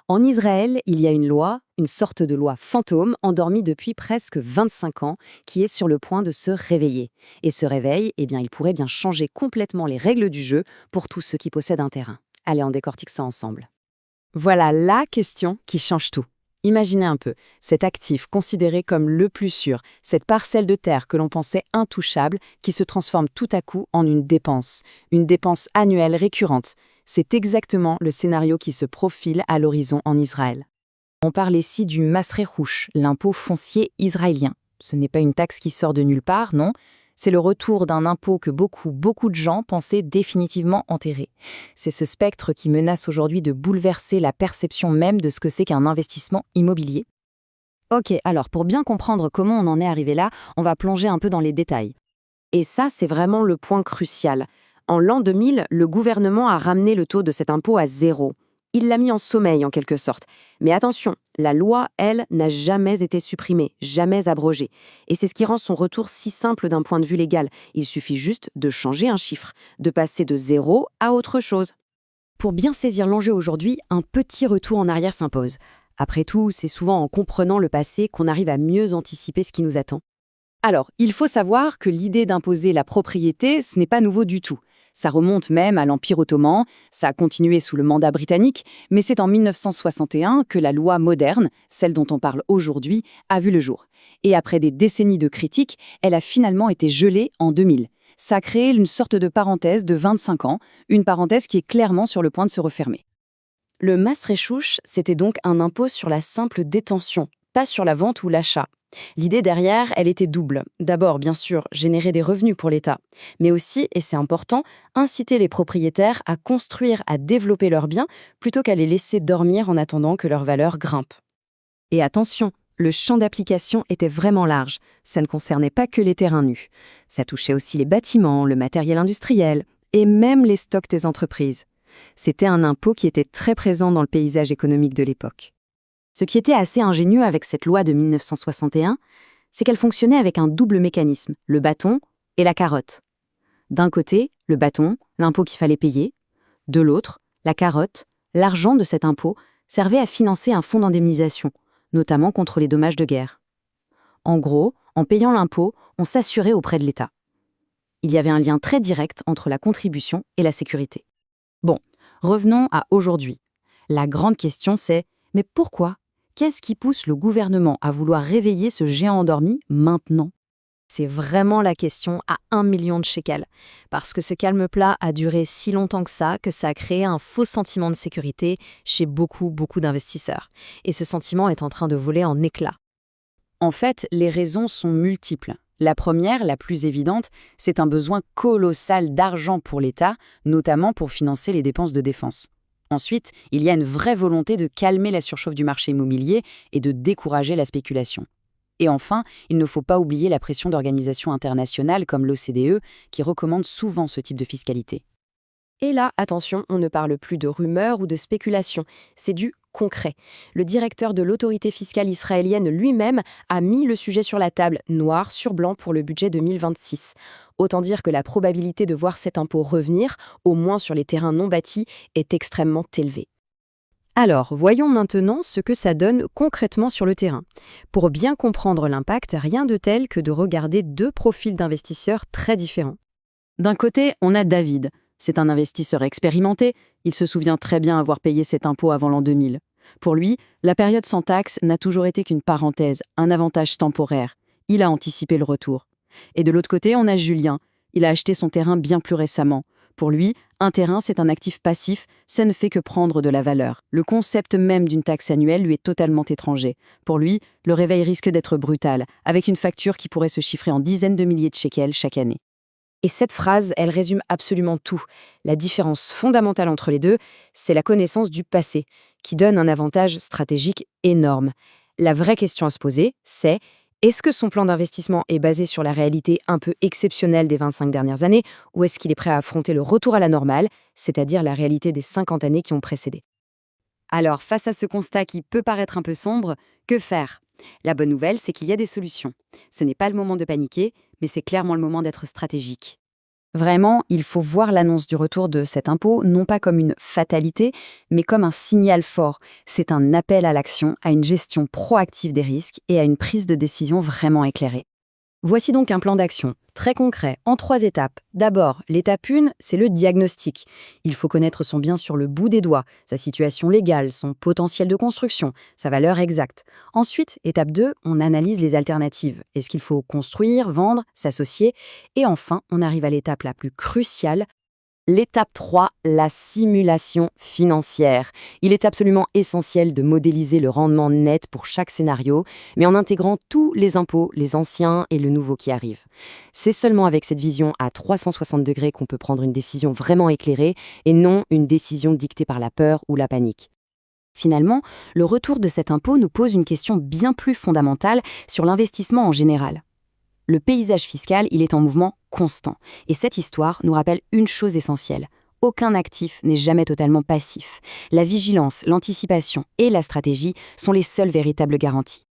En Israël, il y a une loi, une sorte de loi fantôme, endormie depuis presque 25 ans, qui est sur le point de se réveiller. Et ce réveil, il pourrait bien changer complètement les règles du jeu pour tous ceux qui possèdent un terrain. Allez, on décortique ça ensemble. Voilà la question qui change tout. Imaginez un peu, cet actif considéré comme le plus sûr, cette parcelle de terre que l'on pensait intouchable, qui se transforme tout à coup en une dépense annuelle récurrente. C'est exactement le scénario qui se profile à l'horizon en Israël. On parle ici du Mas Rouche, l'impôt foncier israélien. Ce n'est pas une taxe qui sort de nulle part, non. C'est le retour d'un impôt que beaucoup de gens pensaient définitivement enterré. C'est ce spectre qui menace aujourd'hui de bouleverser la perception même de ce que c'est qu'un investissement immobilier. Ok, alors pour bien comprendre comment on en est arrivé là, on va plonger un peu dans les détails. Et ça, c'est vraiment le point crucial. En l'an 2000, le gouvernement a ramené le taux de cet impôt à zéro. Il l'a mis en sommeil, en quelque sorte. Mais attention, la loi, elle, n'a jamais été supprimée, jamais abrogée. Et c'est ce qui rend son retour si simple d'un point de vue légal. Il suffit juste de changer un chiffre, de passer de zéro à autre chose. Pour bien saisir l'enjeu aujourd'hui, un petit retour en arrière s'impose. Après tout, c'est souvent en comprenant le passé qu'on arrive à mieux anticiper ce qui nous attend. Alors, il faut savoir que l'idée d'imposer la propriété, ce n'est pas nouveau du tout. Ça remonte même à l'Empire ottoman, ça a continué sous le mandat britannique, mais c'est en 1961 que la loi moderne, celle dont on parle aujourd'hui, a vu le jour. Et après des décennies de critiques, elle a finalement été gelée en 2000. Ça a créé une sorte de parenthèse de 25 ans, une parenthèse qui est clairement sur le point de se refermer. Le Mas Rechouch, c'était donc un impôt sur la simple détention, pas sur la vente ou l'achat. L'idée derrière, elle était double. D'abord, bien sûr, générer des revenus pour l'État, mais aussi, et c'est important, inciter les propriétaires à construire, à développer leurs biens, plutôt qu'à les laisser dormir en attendant que leur valeur grimpe. Et attention, le champ d'application était vraiment large. Ça ne concernait pas que les terrains nus. Ça touchait aussi les bâtiments, le matériel industriel, et même les stocks des entreprises. C'était un impôt qui était très présent dans le paysage économique de l'époque. Ce qui était assez ingénieux avec cette loi de 1961, c'est qu'elle fonctionnait avec un double mécanisme, le bâton et la carotte. D'un côté, le bâton, l'impôt qu'il fallait payer. De l'autre, la carotte, l'argent de cet impôt, servait à financer un fonds d'indemnisation, notamment contre les dommages de guerre. En gros, en payant l'impôt, on s'assurait auprès de l'État. Il y avait un lien très direct entre la contribution et la sécurité. Bon, revenons à aujourd'hui. La grande question c'est, mais pourquoi ? Qu'est-ce qui pousse le gouvernement à vouloir réveiller ce géant endormi maintenant ? C'est vraiment la question à 1 million de shekels. Parce que ce calme plat a duré si longtemps que ça a créé un faux sentiment de sécurité chez beaucoup d'investisseurs. Et ce sentiment est en train de voler en éclats. En fait, les raisons sont multiples. La première, la plus évidente, c'est un besoin colossal d'argent pour l'État, notamment pour financer les dépenses de défense. Ensuite, il y a une vraie volonté de calmer la surchauffe du marché immobilier et de décourager la spéculation. Et enfin, il ne faut pas oublier la pression d'organisations internationales comme l'OCDE qui recommandent souvent ce type de fiscalité. Et là, attention, on ne parle plus de rumeurs ou de spéculations, c'est du concret. Le directeur de l'autorité fiscale israélienne lui-même a mis le sujet sur la table, noir sur blanc pour le budget 2026. Autant dire que la probabilité de voir cet impôt revenir, au moins sur les terrains non bâtis, est extrêmement élevée. Alors, voyons maintenant ce que ça donne concrètement sur le terrain. Pour bien comprendre l'impact, rien de tel que de regarder deux profils d'investisseurs très différents. D'un côté, on a David. C'est un investisseur expérimenté, il se souvient très bien avoir payé cet impôt avant l'an 2000. Pour lui, la période sans taxe n'a toujours été qu'une parenthèse, un avantage temporaire. Il a anticipé le retour. Et de l'autre côté, on a Julien. Il a acheté son terrain bien plus récemment. Pour lui, un terrain, c'est un actif passif, ça ne fait que prendre de la valeur. Le concept même d'une taxe annuelle lui est totalement étranger. Pour lui, le réveil risque d'être brutal, avec une facture qui pourrait se chiffrer en dizaines de milliers de shekels chaque année. Et cette phrase, elle résume absolument tout. La différence fondamentale entre les deux, c'est la connaissance du passé, qui donne un avantage stratégique énorme. La vraie question à se poser, c'est est-ce que son plan d'investissement est basé sur la réalité un peu exceptionnelle des 25 dernières années, ou est-ce qu'il est prêt à affronter le retour à la normale, c'est-à-dire la réalité des 50 années qui ont précédé ? Alors, face à ce constat qui peut paraître un peu sombre, que faire ? La bonne nouvelle, c'est qu'il y a des solutions. Ce n'est pas le moment de paniquer, mais c'est clairement le moment d'être stratégique. Vraiment, il faut voir l'annonce du retour de cet impôt non pas comme une fatalité, mais comme un signal fort. C'est un appel à l'action, à une gestion proactive des risques et à une prise de décision vraiment éclairée. Voici donc un plan d'action, très concret, en 3 étapes. D'abord, l'étape 1, c'est le diagnostic. Il faut connaître son bien sur le bout des doigts, sa situation légale, son potentiel de construction, sa valeur exacte. Ensuite, étape 2, on analyse les alternatives. Est-ce qu'il faut construire, vendre, s'associer? Et enfin, on arrive à l'étape la plus cruciale. L'étape 3, la simulation financière. Il est absolument essentiel de modéliser le rendement net pour chaque scénario, mais en intégrant tous les impôts, les anciens et le nouveau qui arrive. C'est seulement avec cette vision à 360 degrés qu'on peut prendre une décision vraiment éclairée et non une décision dictée par la peur ou la panique. Finalement, le retour de cet impôt nous pose une question bien plus fondamentale sur l'investissement en général. Le paysage fiscal, il est en mouvement constant. Et cette histoire nous rappelle une chose essentielle. Aucun actif n'est jamais totalement passif. La vigilance, l'anticipation et la stratégie sont les seules véritables garanties.